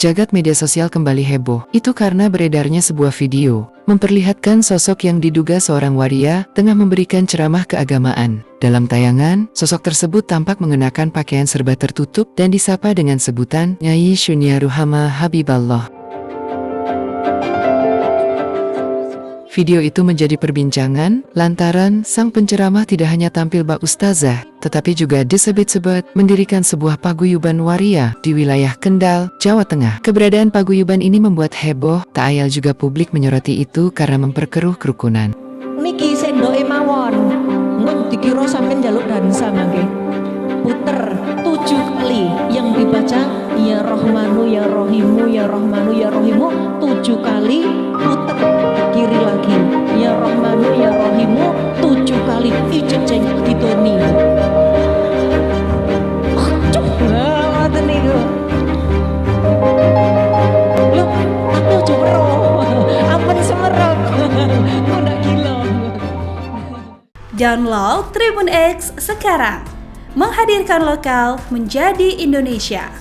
Jagat media sosial kembali heboh. Itu karena beredarnya sebuah video memperlihatkan sosok yang diduga seorang waria tengah memberikan ceramah keagamaan. Dalam tayangan, sosok tersebut tampak mengenakan pakaian serba tertutup dan disapa dengan sebutan Nyai Shunya Ruhama Habiballah. Video itu menjadi perbincangan lantaran sang penceramah tidak hanya tampil bak ustazah, tetapi juga disebut-sebut mendirikan sebuah paguyuban waria di wilayah Kendal, Jawa Tengah. Keberadaan paguyuban ini membuat heboh, tak ayal juga publik menyoroti itu karena memperkeruh kerukunan. Niki sendoke mawon, mun dikira sampean njaluk dansa mangke. Puter 7 kali yang dibaca ya Rohmanu ya Rohimu ya Rohmanu ya Rohimu 7 kali, puter kiri lagi ya Rohmanu ya Rohimu 7 kali ijeng ditoni. Aduh, ngoten niku. Loh, tapi aja weruh. Ampun semerap. Kok ndak gila. Download Tribun X sekarang. Menghadirkan lokal menjadi Indonesia.